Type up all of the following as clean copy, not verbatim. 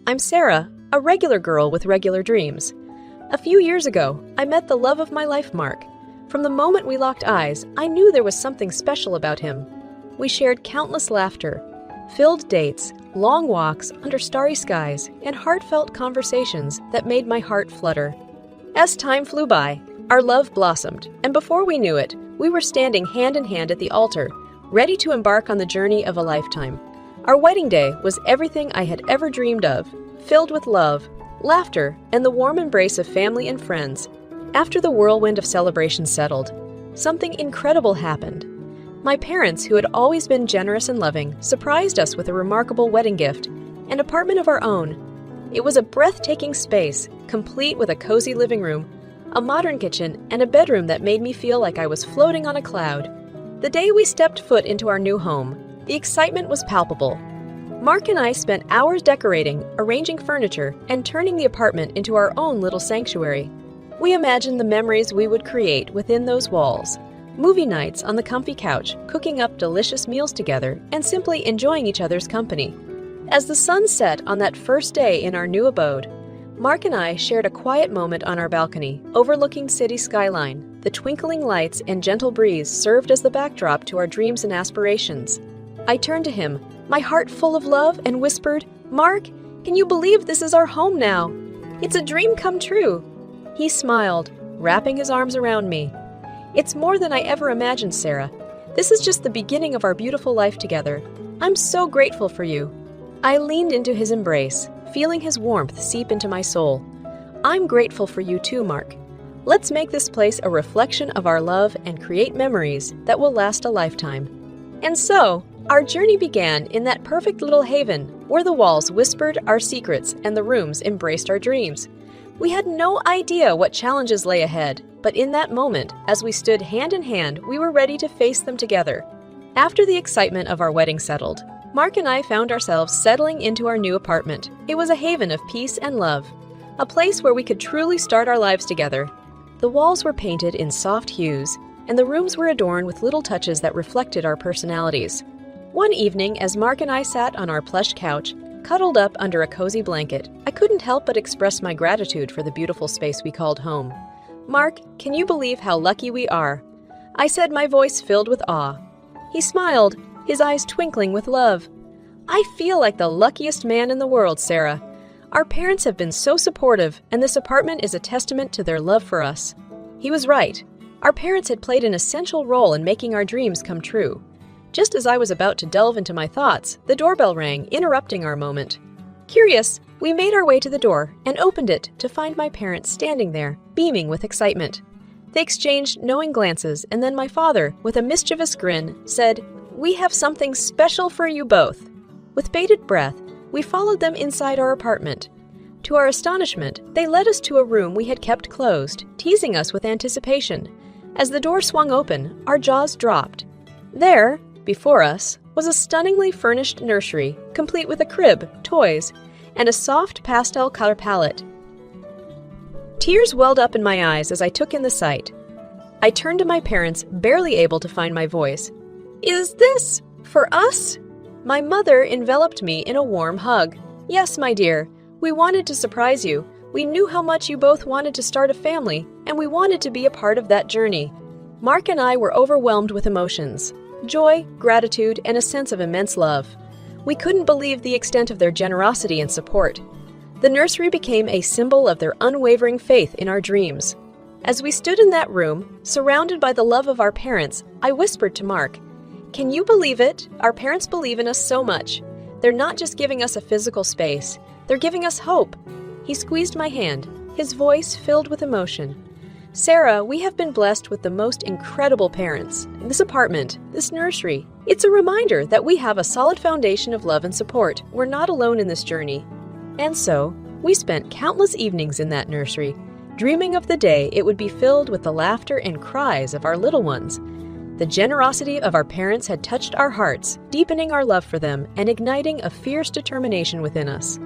I'm Sarah, a regular girl with regular dreams. A few years ago, I met the love of my life, Mark. From the moment we locked eyes, I knew there was something special about him. We shared countless laughter, filled dates, long walks under starry skies, and heartfelt conversations that made my heart flutter. As time flew by, our love blossomed, and before we knew it, we were standing hand in hand at the altar, ready to embark on the journey of a lifetime. Our wedding day was everything I had ever dreamed of, filled with love, laughter, and the warm embrace of family and friends. After the whirlwind of celebration settled, something incredible happened. My parents, who had always been generous and loving, surprised us with a remarkable wedding gift, an apartment of our own. It was a breathtaking space, complete with a cozy living room, a modern kitchen, and a bedroom that made me feel like I was floating on a cloud. The day we stepped foot into our new home, the excitement was palpable. Mark and I spent hours decorating, arranging furniture, and turning the apartment into our own little sanctuary. We imagined the memories we would create within those walls. Movie nights on the comfy couch, cooking up delicious meals together, and simply enjoying each other's company. As the sun set on that first day in our new abode, Mark and I shared a quiet moment on our balcony, overlooking city skyline. The twinkling lights and gentle breeze served as the backdrop to our dreams and aspirations. I turned to him, my heart full of love, and whispered, "Mark, can you believe this is our home now? It's a dream come true." He smiled, wrapping his arms around me. "It's more than I ever imagined, Sarah. This is just the beginning of our beautiful life together. I'm so grateful for you." I leaned into his embrace, feeling his warmth seep into my soul. "I'm grateful for you too, Mark. Let's make this place a reflection of our love and create memories that will last a lifetime." And so, our journey began in that perfect little haven where the walls whispered our secrets and the rooms embraced our dreams. We had no idea what challenges lay ahead, but in that moment, as we stood hand in hand, we were ready to face them together. After the excitement of our wedding settled, Mark and I found ourselves settling into our new apartment. It was a haven of peace and love, a place where we could truly start our lives together. The walls were painted in soft hues, and the rooms were adorned with little touches that reflected our personalities. One evening, as Mark and I sat on our plush couch, cuddled up under a cozy blanket, I couldn't help but express my gratitude for the beautiful space we called home. "Mark, can you believe how lucky we are?" I said, my voice filled with awe. He smiled, his eyes twinkling with love. "I feel like the luckiest man in the world, Sarah. Our parents have been so supportive, and this apartment is a testament to their love for us." He was right. Our parents had played an essential role in making our dreams come true. Just as I was about to delve into my thoughts, the doorbell rang, interrupting our moment. Curious, we made our way to the door and opened it to find my parents standing there, beaming with excitement. They exchanged knowing glances, and then my father, with a mischievous grin, said, "We have something special for you both." With bated breath, we followed them inside our apartment. To our astonishment, they led us to a room we had kept closed, teasing us with anticipation. As the door swung open, our jaws dropped. There, before us, was a stunningly furnished nursery, complete with a crib, toys, and a soft pastel color palette. Tears welled up in my eyes as I took in the sight. I turned to my parents, barely able to find my voice. "Is this for us?" My mother enveloped me in a warm hug. "Yes, my dear, we wanted to surprise you. We knew how much you both wanted to start a family, and we wanted to be a part of that journey." Mark and I were overwhelmed with emotions. Joy, gratitude, and a sense of immense love. We couldn't believe the extent of their generosity and support. The nursery became a symbol of their unwavering faith in our dreams. As we stood in that room, surrounded by the love of our parents, I whispered to Mark, "Can you believe it? Our parents believe in us so much. They're not just giving us a physical space, they're giving us hope." He squeezed my hand, his voice filled with emotion. "Sarah, we have been blessed with the most incredible parents. This apartment, this nursery, it's a reminder that we have a solid foundation of love and support. We're not alone in this journey." And so, we spent countless evenings in that nursery, dreaming of the day it would be filled with the laughter and cries of our little ones. The generosity of our parents had touched our hearts, deepening our love for them and igniting a fierce determination within us.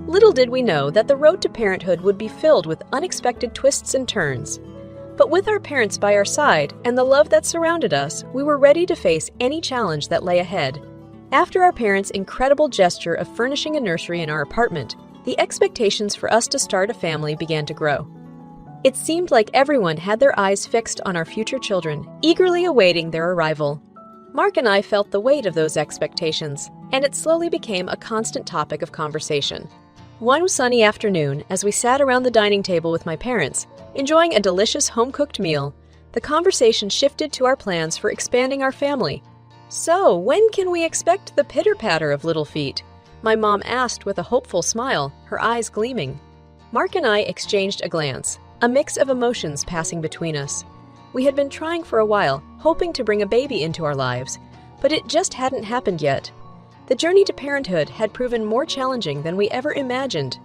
Little did we know that the road to parenthood would be filled with unexpected twists and turns. But with our parents by our side and the love that surrounded us, we were ready to face any challenge that lay ahead. After our parents' incredible gesture of furnishing a nursery in our apartment, the expectations for us to start a family began to grow. It seemed like everyone had their eyes fixed on our future children, eagerly awaiting their arrival. Mark and I felt the weight of those expectations, and it slowly became a constant topic of conversation. One sunny afternoon, as we sat around the dining table with my parents, enjoying a delicious home-cooked meal, the conversation shifted to our plans for expanding our family. "So, when can we expect the pitter-patter of little feet?" my mom asked with a hopeful smile, her eyes gleaming. Mark and I exchanged a glance, a mix of emotions passing between us. We had been trying for a while, hoping to bring a baby into our lives, but it just hadn't happened yet. The journey to parenthood had proven more challenging than we ever imagined.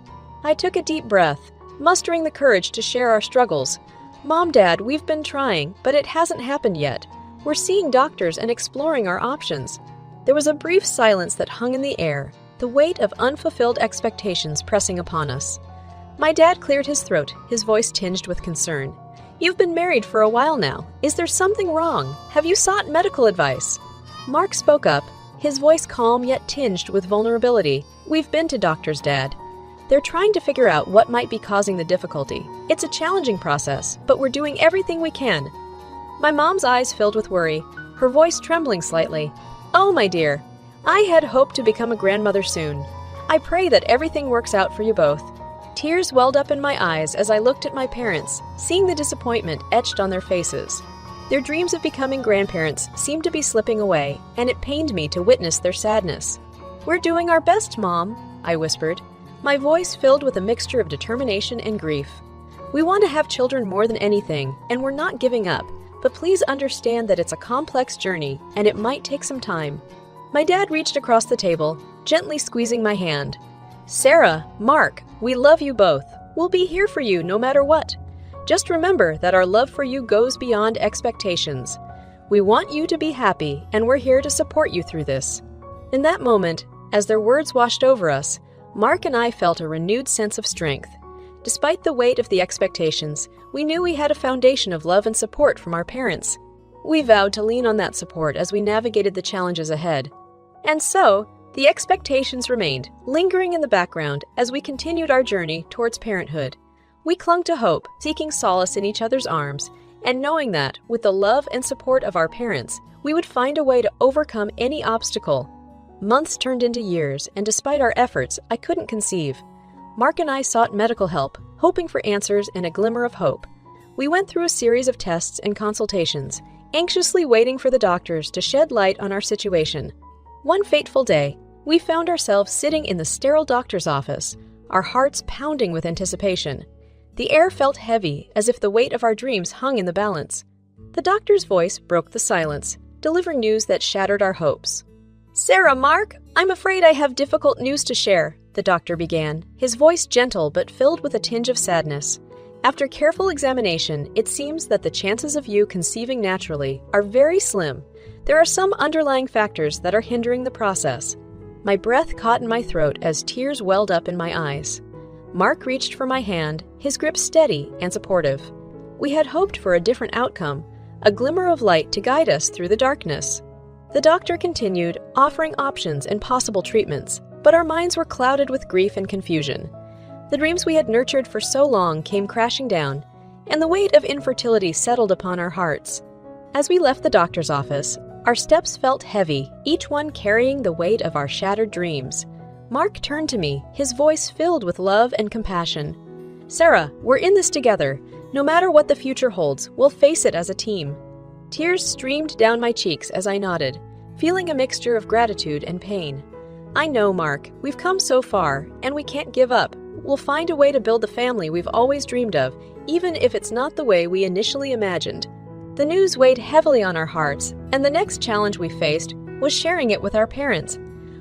I took a deep breath, mustering the courage to share our struggles. "Mom, Dad, we've been trying, but it hasn't happened yet. We're seeing doctors and exploring our options." There was a brief silence that hung in the air, the weight of unfulfilled expectations pressing upon us. My dad cleared his throat, his voice tinged with concern. "You've been married for a while now. Is there something wrong? Have you sought medical advice?" Mark spoke up, his voice calm yet tinged with vulnerability. "We've been to doctors, Dad. They're trying to figure out what might be causing the difficulty. It's a challenging process, but we're doing everything we can." My mom's eyes filled with worry, her voice trembling slightly. "Oh, my dear, I had hoped to become a grandmother soon. I pray that everything works out for you both." Tears welled up in my eyes as I looked at my parents, seeing the disappointment etched on their faces. Their dreams of becoming grandparents seemed to be slipping away, and it pained me to witness their sadness. "We're doing our best, Mom," I whispered, my voice filled with a mixture of determination and grief. "We want to have children more than anything, and we're not giving up, but please understand that it's a complex journey, and it might take some time." My dad reached across the table, gently squeezing my hand. "Sarah, Mark, we love you both. We'll be here for you no matter what. Just remember that our love for you goes beyond expectations. We want you to be happy, and we're here to support you through this." In that moment, as their words washed over us, Mark and I felt a renewed sense of strength. Despite the weight of the expectations, we knew we had a foundation of love and support from our parents. We vowed to lean on that support as we navigated the challenges ahead. And so, the expectations remained, lingering in the background as we continued our journey towards parenthood. We clung to hope, seeking solace in each other's arms, and knowing that, with the love and support of our parents, we would find a way to overcome any obstacle. Months turned into years, and despite our efforts, I couldn't conceive. Mark and I sought medical help, hoping for answers and a glimmer of hope. We went through a series of tests and consultations, anxiously waiting for the doctors to shed light on our situation. One fateful day, we found ourselves sitting in the sterile doctor's office, our hearts pounding with anticipation. The air felt heavy, as if the weight of our dreams hung in the balance. The doctor's voice broke the silence, delivering news that shattered our hopes. "Sarah, Mark, I'm afraid I have difficult news to share," the doctor began, his voice gentle but filled with a tinge of sadness. "After careful examination, it seems that the chances of you conceiving naturally are very slim. There are some underlying factors that are hindering the process." My breath caught in my throat as tears welled up in my eyes. Mark reached for my hand, his grip steady and supportive. We had hoped for a different outcome, a glimmer of light to guide us through the darkness. The doctor continued, offering options and possible treatments, but our minds were clouded with grief and confusion. The dreams we had nurtured for so long came crashing down, and the weight of infertility settled upon our hearts. As we left the doctor's office, our steps felt heavy, each one carrying the weight of our shattered dreams. Mark turned to me, his voice filled with love and compassion. "Sarah, we're in this together. No matter what the future holds, we'll face it as a team." Tears streamed down my cheeks as I nodded, feeling a mixture of gratitude and pain. "I know, Mark, we've come so far, and we can't give up. We'll find a way to build the family we've always dreamed of, even if it's not the way we initially imagined." The news weighed heavily on our hearts, and the next challenge we faced was sharing it with our parents.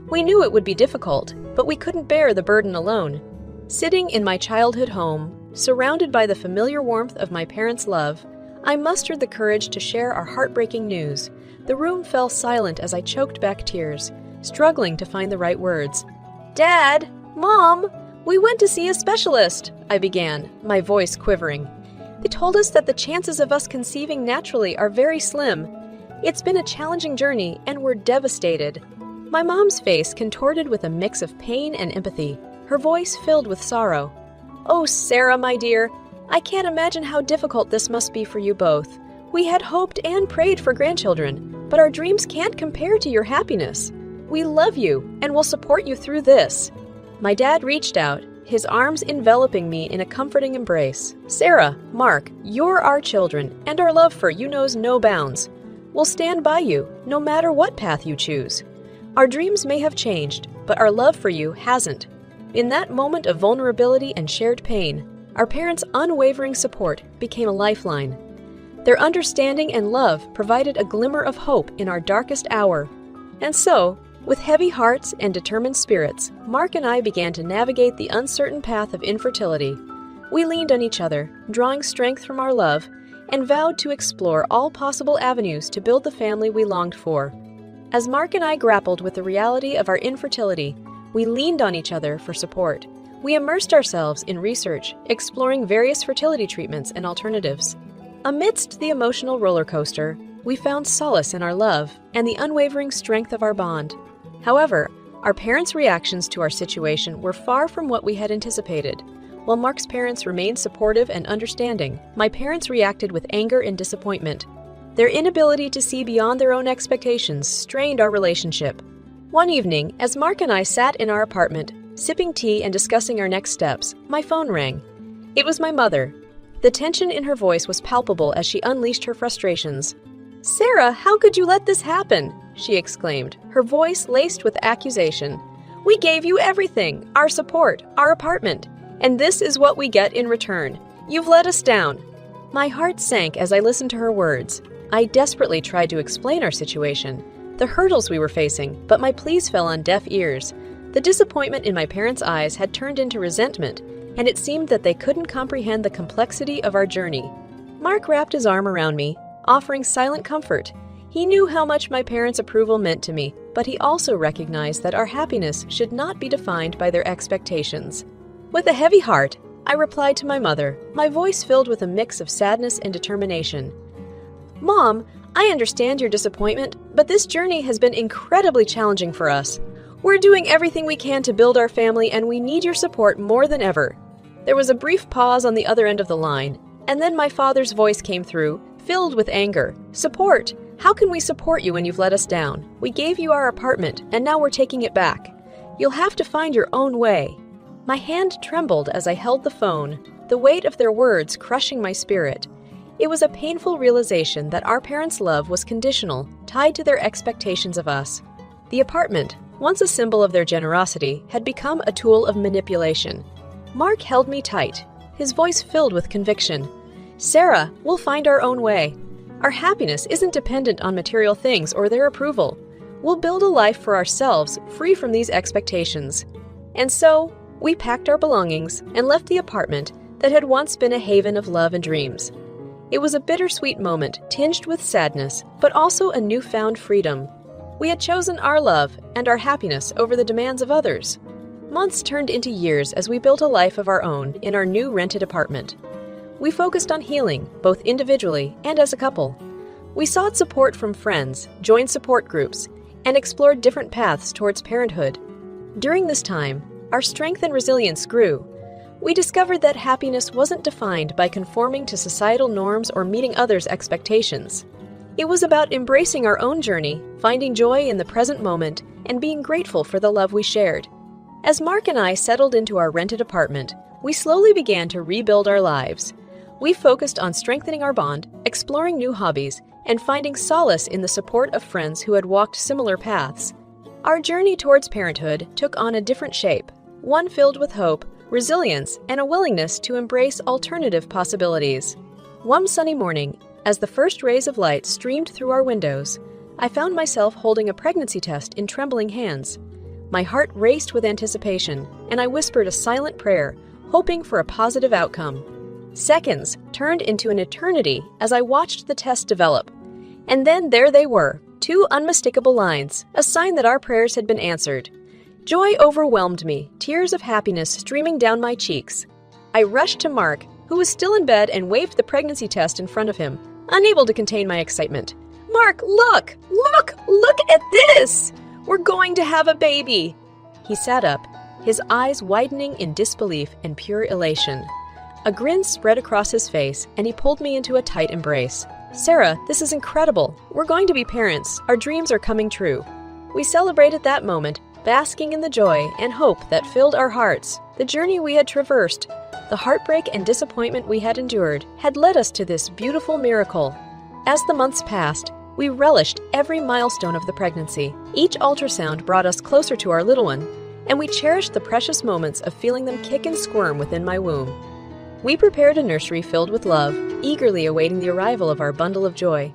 We knew it would be difficult, but we couldn't bear the burden alone. Sitting in my childhood home, surrounded by the familiar warmth of my parents' love, I mustered the courage to share our heartbreaking news. The room fell silent as I choked back tears, struggling to find the right words. "Dad! Mom! We went to see a specialist," I began, my voice quivering. "They told us that the chances of us conceiving naturally are very slim. It's been a challenging journey, and we're devastated." My mom's face contorted with a mix of pain and empathy. her voice filled with sorrow. "Oh, Sarah, my dear, I can't imagine how difficult this must be for you both. We had hoped and prayed for grandchildren, but our dreams can't compare to your happiness. We love you and will support you through this." My dad reached out, his arms enveloping me in a comforting embrace. "Sarah, Mark, you're our children, and our love for you knows no bounds. We'll stand by you, no matter what path you choose. Our dreams may have changed, but our love for you hasn't." In that moment of vulnerability and shared pain, our parents' unwavering support became a lifeline. Their understanding and love provided a glimmer of hope in our darkest hour. And so, with heavy hearts and determined spirits, Mark and I began to navigate the uncertain path of infertility. We leaned on each other, drawing strength from our love, and vowed to explore all possible avenues to build the family we longed for. As Mark and I grappled with the reality of our infertility, we leaned on each other for support. We immersed ourselves in research, exploring various fertility treatments and alternatives. Amidst the emotional roller coaster, we found solace in our love and the unwavering strength of our bond. However, our parents' reactions to our situation were far from what we had anticipated. While Mark's parents remained supportive and understanding, my parents reacted with anger and disappointment. Their inability to see beyond their own expectations strained our relationship. One evening, as Mark and I sat in our apartment, sipping tea and discussing our next steps, my phone rang. It was my mother. The tension in her voice was palpable as she unleashed her frustrations. "Sarah, how could you let this happen?" she exclaimed, her voice laced with accusation. "We gave you everything, our support, our apartment, and this is what we get in return. You've let us down." My heart sank as I listened to her words. I desperately tried to explain our situation, the hurdles we were facing, but my pleas fell on deaf ears. The disappointment in my parents' eyes had turned into resentment, and it seemed that they couldn't comprehend the complexity of our journey. Mark wrapped his arm around me, offering silent comfort. He knew how much my parents' approval meant to me, but he also recognized that our happiness should not be defined by their expectations. With a heavy heart, I replied to my mother, my voice filled with a mix of sadness and determination. "Mom, I understand your disappointment, but this journey has been incredibly challenging for us. We're doing everything we can to build our family, and we need your support more than ever." There was a brief pause on the other end of the line, and then my father's voice came through, filled with anger. "Support? How can we support you when you've let us down? We gave you our apartment, and now we're taking it back. You'll have to find your own way." My hand trembled as I held the phone, the weight of their words crushing my spirit. It was a painful realization that our parents' love was conditional, tied to their expectations of us. The apartment, once a symbol of their generosity, had become a tool of manipulation. Mark held me tight, his voice filled with conviction. "Sarah, we'll find our own way. Our happiness isn't dependent on material things or their approval. We'll build a life for ourselves, free from these expectations." And so, we packed our belongings and left the apartment that had once been a haven of love and dreams. It was a bittersweet moment, tinged with sadness, but also a newfound freedom. We had chosen our love and our happiness over the demands of others. Months turned into years as we built a life of our own in our new rented apartment. We focused on healing, both individually and as a couple. We sought support from friends, joined support groups, and explored different paths towards parenthood. During this time, our strength and resilience grew. We discovered that happiness wasn't defined by conforming to societal norms or meeting others' expectations. It was about embracing our own journey, finding joy in the present moment, and being grateful for the love we shared. As Mark and I settled into our rented apartment, we slowly began to rebuild our lives. We focused on strengthening our bond, exploring new hobbies, and finding solace in the support of friends who had walked similar paths. Our journey towards parenthood took on a different shape, one filled with hope, resilience, and a willingness to embrace alternative possibilities. One sunny morning, as the first rays of light streamed through our windows, I found myself holding a pregnancy test in trembling hands. My heart raced with anticipation, and I whispered a silent prayer, hoping for a positive outcome. Seconds turned into an eternity as I watched the test develop. And then there they were, two unmistakable lines, a sign that our prayers had been answered. Joy overwhelmed me, tears of happiness streaming down my cheeks. I rushed to Mark, who was still in bed, and waved the pregnancy test in front of him, unable to contain my excitement. "Mark, look! Look at this! We're going to have a baby!" He sat up, his eyes widening in disbelief and pure elation. A grin spread across his face, and he pulled me into a tight embrace. "Sarah, this is incredible. We're going to be parents. Our dreams are coming true." We celebrated that moment, basking in the joy and hope that filled our hearts. The journey we had traversed, the heartbreak and disappointment we had endured, had led us to this beautiful miracle. As the months passed, we relished every milestone of the pregnancy. Each ultrasound brought us closer to our little one, and we cherished the precious moments of feeling them kick and squirm within my womb. We prepared a nursery filled with love, eagerly awaiting the arrival of our bundle of joy.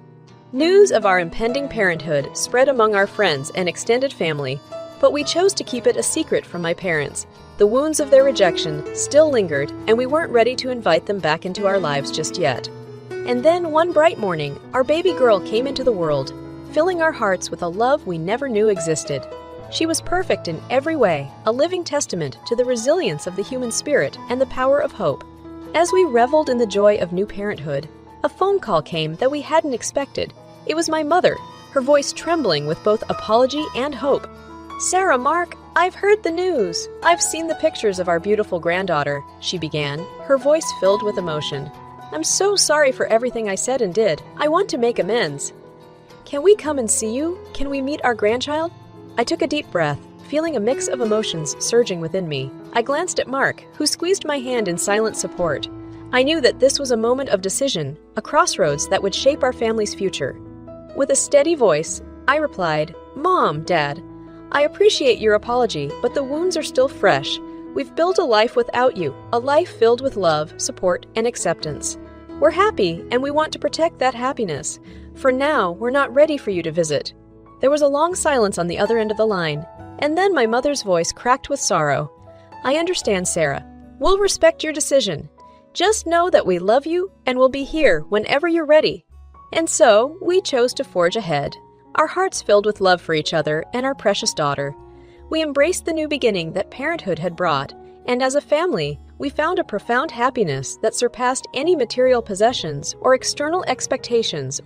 News of our impending parenthood spread among our friends and extended family, but we chose to keep it a secret from my parents. The wounds of their rejection still lingered, and we weren't ready to invite them back into our lives just yet. And then one bright morning, our baby girl came into the world, filling our hearts with a love we never knew existed. She was perfect in every way, a living testament to the resilience of the human spirit and the power of hope. As we reveled in the joy of new parenthood, a phone call came that we hadn't expected. It was my mother, her voice trembling with both apology and hope. "Sarah, Mark, I've heard the news. I've seen the pictures of our beautiful granddaughter," she began, her voice filled with emotion. "I'm so sorry for everything I said and did. I want to make amends. Can we come and see you? Can we meet our grandchild?" I took a deep breath, feeling a mix of emotions surging within me. I glanced at Mark, who squeezed my hand in silent support. I knew that this was a moment of decision, a crossroads that would shape our family's future. With a steady voice, I replied, "Mom, Dad, I appreciate your apology, but the wounds are still fresh. We've built a life without you, a life filled with love, support, and acceptance. We're happy, and we want to protect that happiness. For now, we're not ready for you to visit." There was a long silence on the other end of the line, and then my mother's voice cracked with sorrow. "I understand, Sarah. We'll respect your decision. Just know that we love you and will be here whenever you're ready." And so, we chose to forge ahead, our hearts filled with love for each other and our precious daughter. We embraced the new beginning that parenthood had brought, and as a family, we found a profound happiness that surpassed any material possessions or external expectations.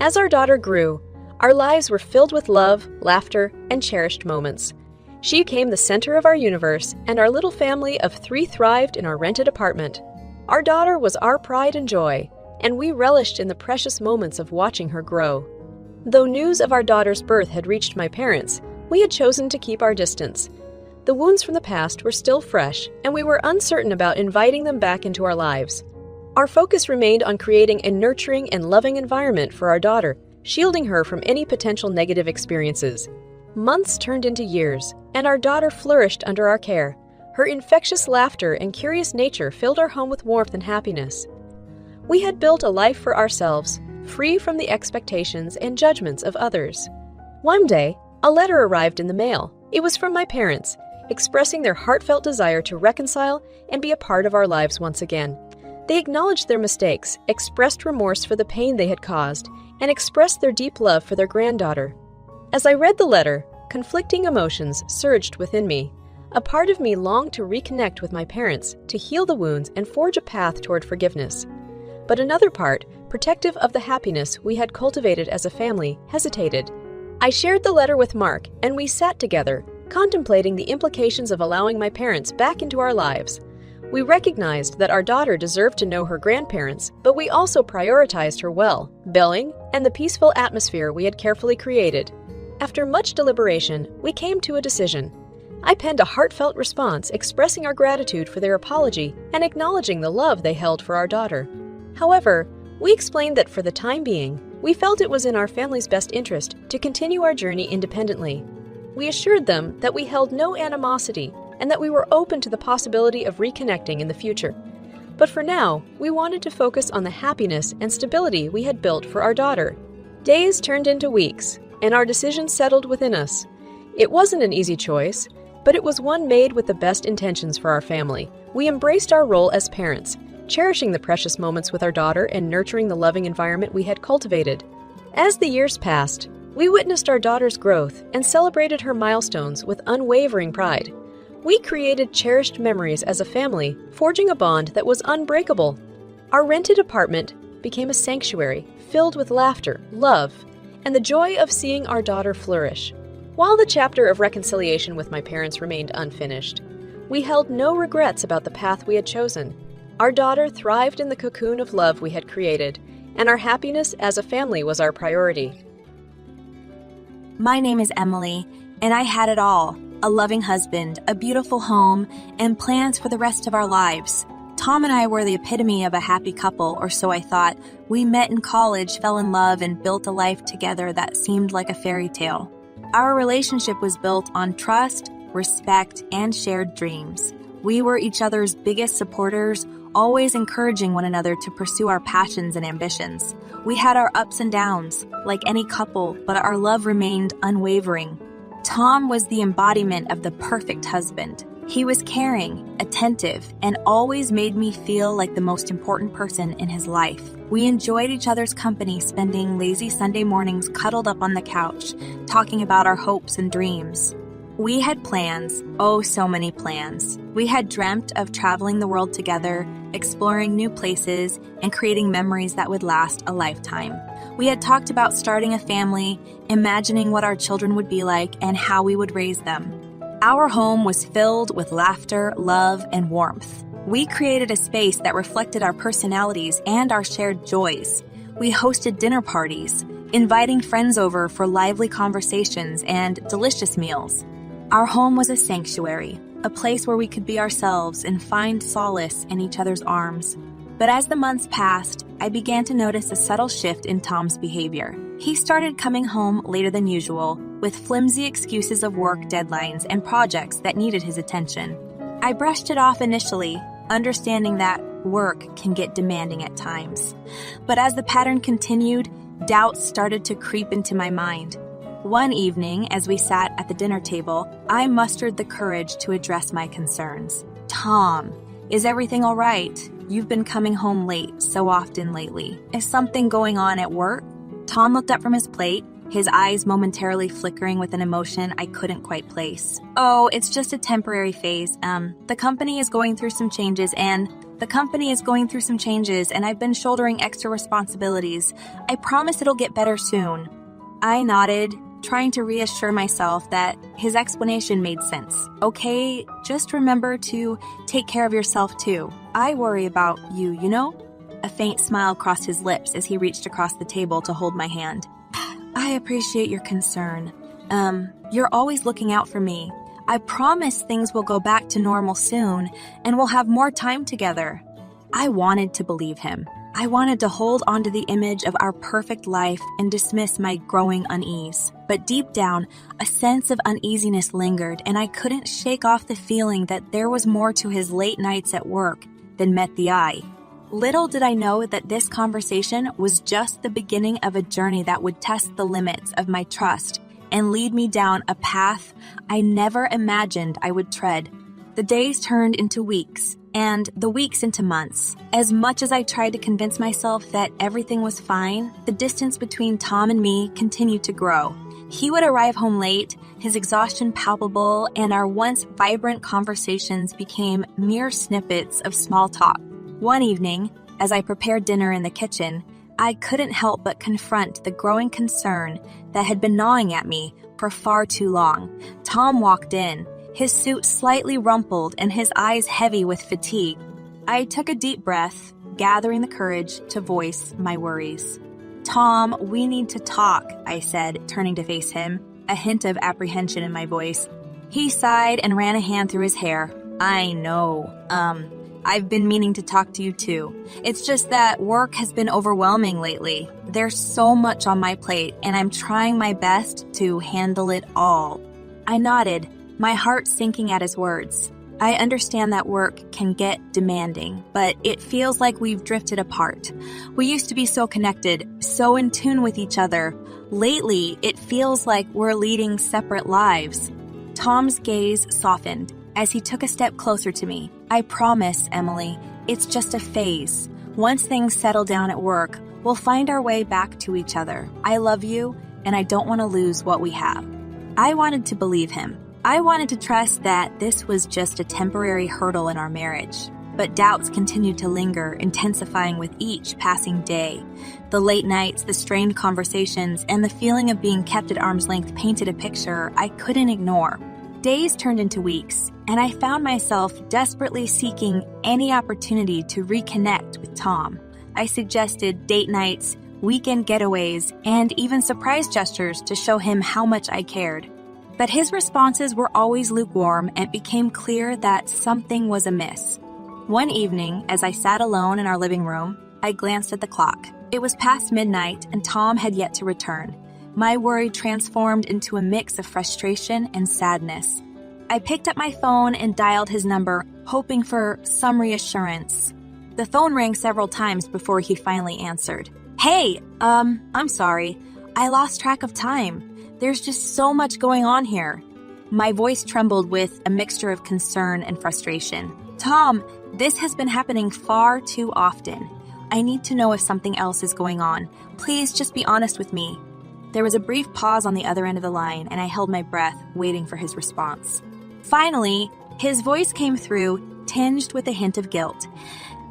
As our daughter grew, our lives were filled with love, laughter, and cherished moments. She became the center of our universe, and our little family of 3 thrived in our rented apartment. Our daughter was our pride and joy, and we relished in the precious moments of watching her grow. Though news of our daughter's birth had reached my parents, we had chosen to keep our distance. The wounds from the past were still fresh, and we were uncertain about inviting them back into our lives. Our focus remained on creating a nurturing and loving environment for our daughter, shielding her from any potential negative experiences. Months turned into years, and our daughter flourished under our care. Her infectious laughter and curious nature filled our home with warmth and happiness. We had built a life for ourselves, free from the expectations and judgments of others. One day, a letter arrived in the mail. It was from my parents, expressing their heartfelt desire to reconcile and be a part of our lives once again. They acknowledged their mistakes, expressed remorse for the pain they had caused, and expressed their deep love for their granddaughter. As I read the letter, conflicting emotions surged within me. A part of me longed to reconnect with my parents, to heal the wounds and forge a path toward forgiveness. But another part, protective of the happiness we had cultivated as a family, hesitated. I shared the letter with Mark, and we sat together, contemplating the implications of allowing my parents back into our lives. We recognized that our daughter deserved to know her grandparents, but we also prioritized her well-being and the peaceful atmosphere we had carefully created. After much deliberation, we came to a decision. I penned a heartfelt response expressing our gratitude for their apology and acknowledging the love they held for our daughter. However, we explained that for the time being, we felt it was in our family's best interest to continue our journey independently. We assured them that we held no animosity and that we were open to the possibility of reconnecting in the future. But for now, we wanted to focus on the happiness and stability we had built for our daughter. Days turned into weeks, and our decision settled within us. It wasn't an easy choice, but it was one made with the best intentions for our family. We embraced our role as parents, cherishing the precious moments with our daughter and nurturing the loving environment we had cultivated. As the years passed, we witnessed our daughter's growth and celebrated her milestones with unwavering pride. We created cherished memories as a family, forging a bond that was unbreakable. Our rented apartment became a sanctuary filled with laughter, love, and the joy of seeing our daughter flourish. While the chapter of reconciliation with my parents remained unfinished, we held no regrets about the path we had chosen. Our daughter thrived in the cocoon of love we had created, and our happiness as a family was our priority. My name is Emily, and I had it all: a loving husband, a beautiful home, and plans for the rest of our lives. Tom and I were the epitome of a happy couple, or so I thought. We met in college, fell in love, and built a life together that seemed like a fairy tale. Our relationship was built on trust, respect, and shared dreams. We were each other's biggest supporters, always encouraging one another to pursue our passions and ambitions. We had our ups and downs, like any couple, but our love remained unwavering. Tom was the embodiment of the perfect husband. He was caring, attentive, and always made me feel like the most important person in his life. We enjoyed each other's company, spending lazy Sunday mornings cuddled up on the couch, talking about our hopes and dreams. We had plans, oh so many plans. We had dreamt of traveling the world together, exploring new places, and creating memories that would last a lifetime. We had talked about starting a family, imagining what our children would be like, and how we would raise them. Our home was filled with laughter, love, and warmth. We created a space that reflected our personalities and our shared joys. We hosted dinner parties, inviting friends over for lively conversations and delicious meals. Our home was a sanctuary, a place where we could be ourselves and find solace in each other's arms. But as the months passed, I began to notice a subtle shift in Tom's behavior. He started coming home later than usual, with flimsy excuses of work deadlines and projects that needed his attention. I brushed it off initially, understanding that work can get demanding at times. But as the pattern continued, doubts started to creep into my mind. One evening, as we sat at the dinner table, I mustered the courage to address my concerns. "Tom, is everything all right? You've been coming home late so often lately. Is something going on at work?" Tom looked up from his plate, his eyes momentarily flickering with an emotion I couldn't quite place. "Oh, it's just a temporary phase. The company is going through some changes and I've been shouldering extra responsibilities. I promise it'll get better soon." I nodded, trying to reassure myself that his explanation made sense. "Okay, just remember to take care of yourself too. I worry about you, you know?" A faint smile crossed his lips as he reached across the table to hold my hand. "I appreciate your concern. You're always looking out for me. I promise things will go back to normal soon, and we'll have more time together." I wanted to believe him. I wanted to hold onto the image of our perfect life and dismiss my growing unease. But deep down, a sense of uneasiness lingered, and I couldn't shake off the feeling that there was more to his late nights at work than met the eye. Little did I know that this conversation was just the beginning of a journey that would test the limits of my trust and lead me down a path I never imagined I would tread. The days turned into weeks, and the weeks into months. As much as I tried to convince myself that everything was fine, the distance between Tom and me continued to grow. He would arrive home late, his exhaustion palpable, and our once vibrant conversations became mere snippets of small talk. One evening, as I prepared dinner in the kitchen, I couldn't help but confront the growing concern that had been gnawing at me for far too long. Tom walked in, his suit slightly rumpled and his eyes heavy with fatigue. I took a deep breath, gathering the courage to voice my worries. "Tom, we need to talk," I said, turning to face him, a hint of apprehension in my voice. He sighed and ran a hand through his hair. "I know. I've been meaning to talk to you too. It's just that work has been overwhelming lately. There's so much on my plate, and I'm trying my best to handle it all." I nodded, my heart sinking at his words. I understand that work can get demanding, but it feels like we've drifted apart. We used to be so connected, so in tune with each other. Lately, it feels like we're leading separate lives. Tom's gaze softened as he took a step closer to me. "I promise, Emily, it's just a phase. Once things settle down at work, we'll find our way back to each other. I love you, and I don't want to lose what we have." I wanted to believe him. I wanted to trust that this was just a temporary hurdle in our marriage. but doubts continued to linger, intensifying with each passing day. The late nights, the strained conversations, and the feeling of being kept at arm's length painted a picture I couldn't ignore. Days turned into weeks, and I found myself desperately seeking any opportunity to reconnect with Tom. I suggested date nights, weekend getaways, and even surprise gestures to show him how much I cared. But his responses were always lukewarm, and it became clear that something was amiss. One evening, as I sat alone in our living room, I glanced at the clock. It was past midnight, and Tom had yet to return. My worry transformed into a mix of frustration and sadness. I picked up my phone and dialed his number, hoping for some reassurance. The phone rang several times before he finally answered. "Hey, I'm sorry. I lost track of time. There's just so much going on here." My voice trembled with a mixture of concern and frustration. "Tom, this has been happening far too often. I need to know if something else is going on. Please just be honest with me." There was a brief pause on the other end of the line, and I held my breath, waiting for his response. Finally, his voice came through, tinged with a hint of guilt.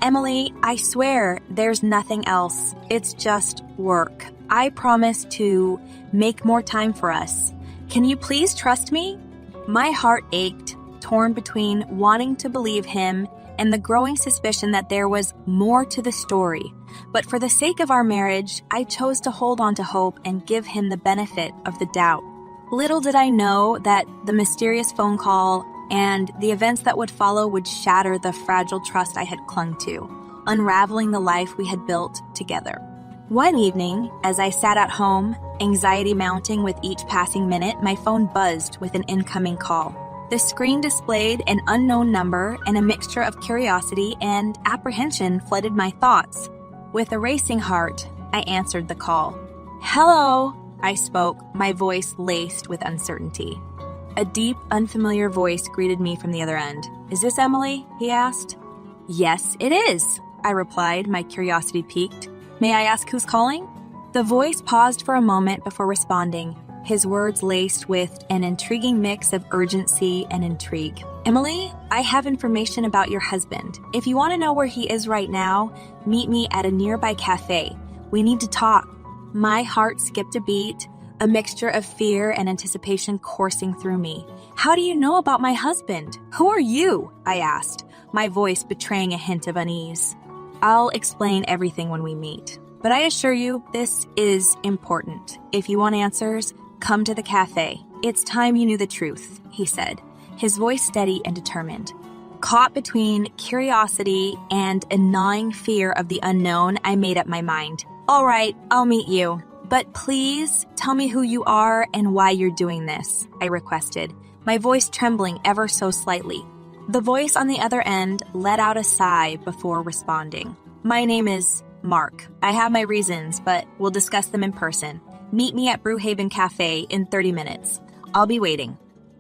"Emily, I swear there's nothing else. It's just work. I promise to make more time for us. Can you please trust me?" My heart ached, torn between wanting to believe him and the growing suspicion that there was more to the story. But for the sake of our marriage, I chose to hold on to hope and give him the benefit of the doubt. Little did I know that the mysterious phone call and the events that would follow would shatter the fragile trust I had clung to, unraveling the life we had built together. One evening, as I sat at home, anxiety mounting with each passing minute, my phone buzzed with an incoming call. The screen displayed an unknown number, and a mixture of curiosity and apprehension flooded my thoughts. With a racing heart, I answered the call. "Hello," I spoke, my voice laced with uncertainty. A deep, unfamiliar voice greeted me from the other end. "Is this Emily?" he asked. "Yes, it is," I replied, my curiosity piqued. "May I ask who's calling?" The voice paused for a moment before responding, his words laced with an intriguing mix of urgency and intrigue. "Emily, I have information about your husband. If you want to know where he is right now, meet me at a nearby cafe. We need to talk." My heart skipped a beat, a mixture of fear and anticipation coursing through me. "How do you know about my husband? Who are you?" I asked, my voice betraying a hint of unease. "I'll explain everything when we meet. But I assure you, this is important. If you want answers, come to the cafe. It's time you knew the truth," he said, his voice steady and determined. Caught between curiosity and a gnawing fear of the unknown, I made up my mind. "All right, I'll meet you. But please tell me who you are and why you're doing this," I requested, my voice trembling ever so slightly. The voice on the other end let out a sigh before responding. "My name is Mark. I have my reasons, but we'll discuss them in person. Meet me at Brewhaven Cafe in 30 minutes. I'll be waiting."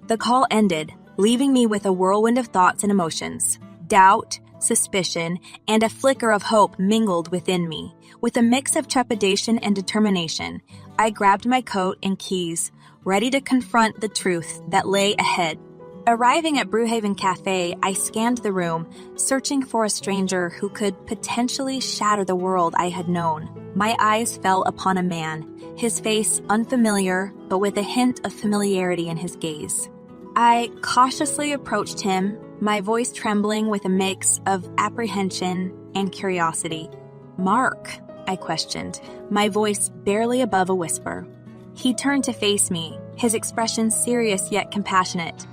The call ended, leaving me with a whirlwind of thoughts and emotions. Doubt, suspicion, and a flicker of hope mingled within me. With a mix of trepidation and determination, I grabbed my coat and keys, ready to confront the truth that lay ahead. Arriving at Brewhaven Cafe, I scanned the room, searching for a stranger who could potentially shatter the world I had known. My eyes fell upon a man, his face unfamiliar, but with a hint of familiarity in his gaze. I cautiously approached him, my voice trembling with a mix of apprehension and curiosity. "Mark?" I questioned, my voice barely above a whisper. He turned to face me, his expression serious yet compassionate.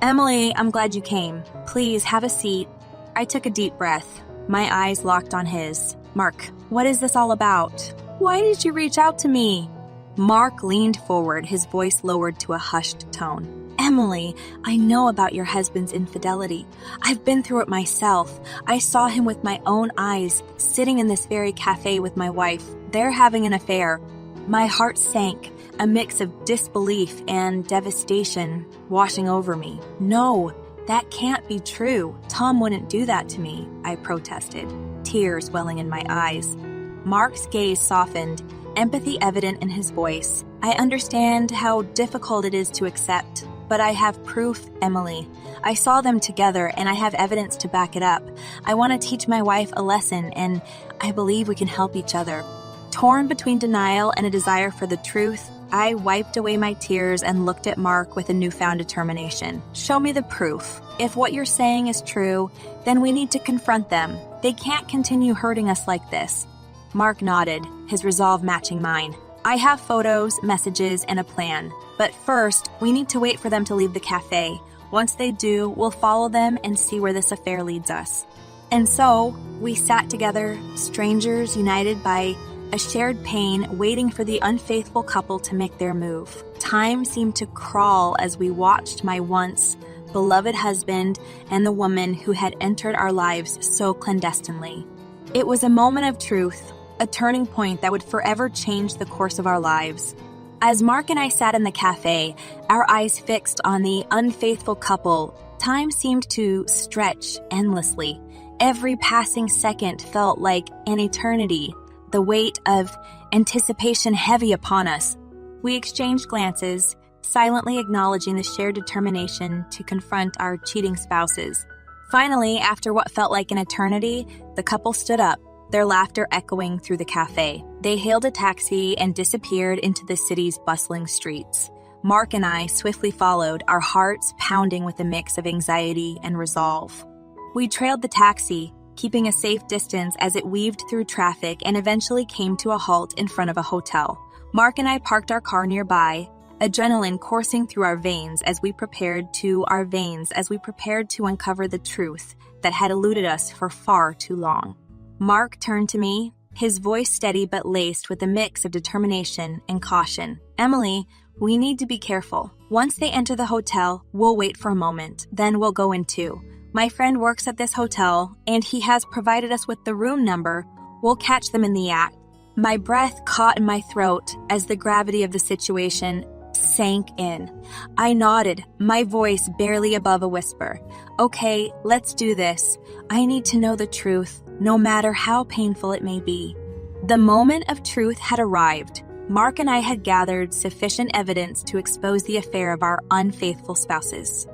"Emily, I'm glad you came. Please have a seat." I took a deep breath, my eyes locked on his. "Mark, what is this all about? Why did you reach out to me?" Mark leaned forward, his voice lowered to a hushed tone. "Emily, I know about your husband's infidelity. I've been through it myself. I saw him with my own eyes, sitting in this very cafe with my wife. They're having an affair." My heart sank, a mix of disbelief and devastation washing over me. "No, that can't be true. Tom wouldn't do that to me," I protested, tears welling in my eyes. Mark's gaze softened, empathy evident in his voice. "I understand how difficult it is to accept. But I have proof, Emily. I saw them together and I have evidence to back it up. I want to teach my wife a lesson and I believe we can help each other. Torn between denial and a desire for the truth, I wiped away my tears and looked at Mark with a newfound determination. Show me the proof. If what you're saying is true, then we need to confront them. They can't continue hurting us like this. Mark nodded, his resolve matching mine. I have photos, messages, and a plan. But first, we need to wait for them to leave the cafe. Once they do, we'll follow them and see where this affair leads us. And so, we sat together, strangers united by a shared pain, waiting for the unfaithful couple to make their move. Time seemed to crawl as we watched my once beloved husband and the woman who had entered our lives so clandestinely. It was a moment of truth, a turning point that would forever change the course of our lives. As Mark and I sat in the cafe, our eyes fixed on the unfaithful couple, time seemed to stretch endlessly. Every passing second felt like an eternity, the weight of anticipation heavy upon us. We exchanged glances, silently acknowledging the shared determination to confront our cheating spouses. Finally, after what felt like an eternity, the couple stood up, their laughter echoing through the cafe. They hailed a taxi and disappeared into the city's bustling streets. Mark and I swiftly followed, our hearts pounding with a mix of anxiety and resolve. We trailed the taxi, keeping a safe distance as it weaved through traffic and eventually came to a halt in front of a hotel. Mark and I parked our car nearby, adrenaline coursing through our veins as we prepared to uncover the truth that had eluded us for far too long. Mark turned to me, his voice steady but laced with a mix of determination and caution. Emily, we need to be careful. Once they enter the hotel, we'll wait for a moment, then we'll go in too. My friend works at this hotel, and he has provided us with the room number. We'll catch them in the act. My breath caught in my throat as the gravity of the situation sank in. I nodded, my voice barely above a whisper. Okay, let's do this. I need to know the truth, no matter how painful it may be. The moment of truth had arrived. Mark and I had gathered sufficient evidence to expose the affair of our unfaithful spouses.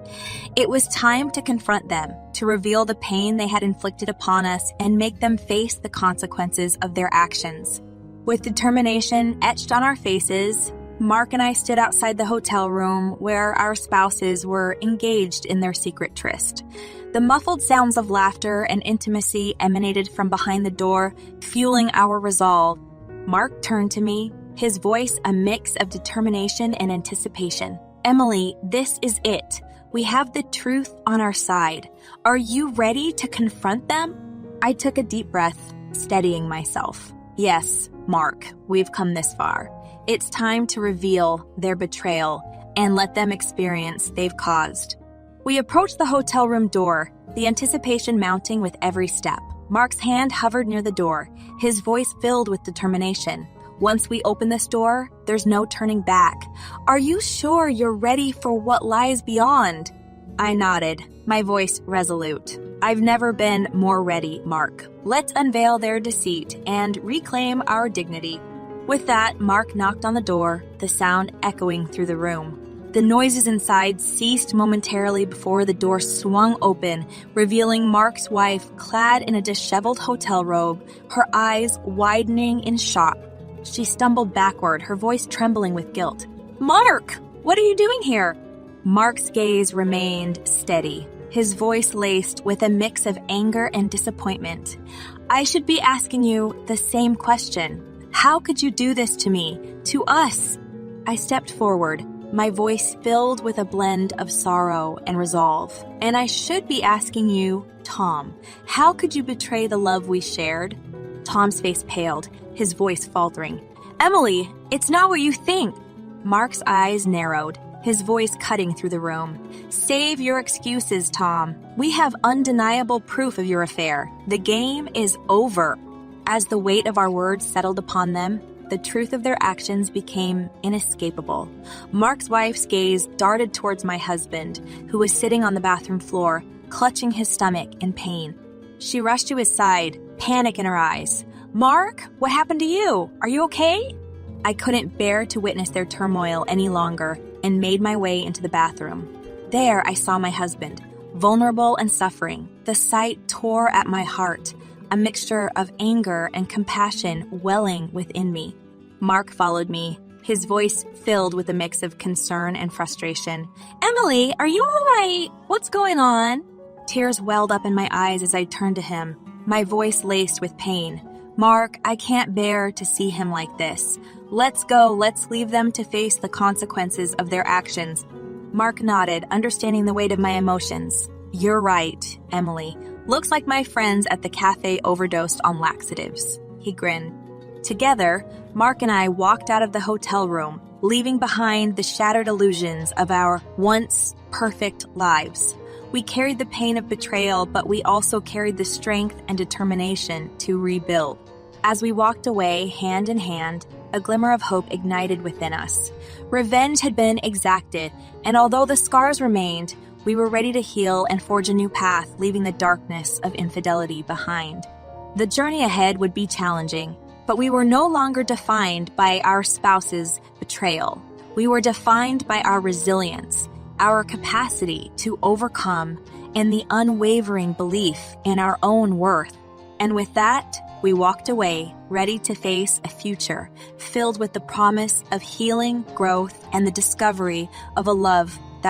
It was time to confront them, to reveal the pain they had inflicted upon us and make them face the consequences of their actions. With determination etched on our faces, Mark and I stood outside the hotel room where our spouses were engaged in their secret tryst. The muffled sounds of laughter and intimacy emanated from behind the door, fueling our resolve. Mark turned to me, his voice a mix of determination and anticipation. Emily, this is it. We have the truth on our side. Are you ready to confront them? I took a deep breath, steadying myself. Yes, Mark, we've come this far. It's time to reveal their betrayal and let them experience they've caused. We approached the hotel room door, the anticipation mounting with every step. Mark's hand hovered near the door, his voice filled with determination. Once we open this door, there's no turning back. Are you sure you're ready for what lies beyond? I nodded, my voice resolute. I've never been more ready, Mark. Let's unveil their deceit and reclaim our dignity. With that, Mark knocked on the door, the sound echoing through the room. The noises inside ceased momentarily before the door swung open, revealing Mark's wife clad in a disheveled hotel robe, her eyes widening in shock. She stumbled backward, her voice trembling with guilt. Mark, what are you doing here? Mark's gaze remained steady, his voice laced with a mix of anger and disappointment. I should be asking you the same question. How could you do this to me, to us? I stepped forward, my voice filled with a blend of sorrow and resolve. And I should be asking you, Tom, how could you betray the love we shared? Tom's face paled, his voice faltering. Emily, it's not what you think. Mark's eyes narrowed, his voice cutting through the room. Save your excuses, Tom. We have undeniable proof of your affair. The game is over. As the weight of our words settled upon them, the truth of their actions became inescapable. Mark's wife's gaze darted towards my husband, who was sitting on the bathroom floor, clutching his stomach in pain. She rushed to his side, panic in her eyes. Mark, what happened to you? Are you okay? I couldn't bear to witness their turmoil any longer. and made my way into the bathroom. There I saw my husband, vulnerable and suffering. The sight tore at my heart, a mixture of anger and compassion welling within me. Mark followed me, his voice filled with a mix of concern and frustration. "Emily, are you all right? What's going on?" Tears welled up in my eyes as I turned to him, my voice laced with pain. "Mark, I can't bear to see him like this. Let's go, let's leave them to face the consequences of their actions." Mark nodded, understanding the weight of my emotions. "You're right, Emily. Looks like my friends at the cafe overdosed on laxatives." He grinned. Together, Mark and I walked out of the hotel room, leaving behind the shattered illusions of our once perfect lives. We carried the pain of betrayal, but we also carried the strength and determination to rebuild. As we walked away, hand in hand, a glimmer of hope ignited within us. Revenge had been exacted, and although the scars remained, we were ready to heal and forge a new path, leaving the darkness of infidelity behind. The journey ahead would be challenging, but we were no longer defined by our spouse's betrayal. We were defined by our resilience, our capacity to overcome, and the unwavering belief in our own worth. And with that, we walked away, ready to face a future filled with the promise of healing, growth, and the discovery of a love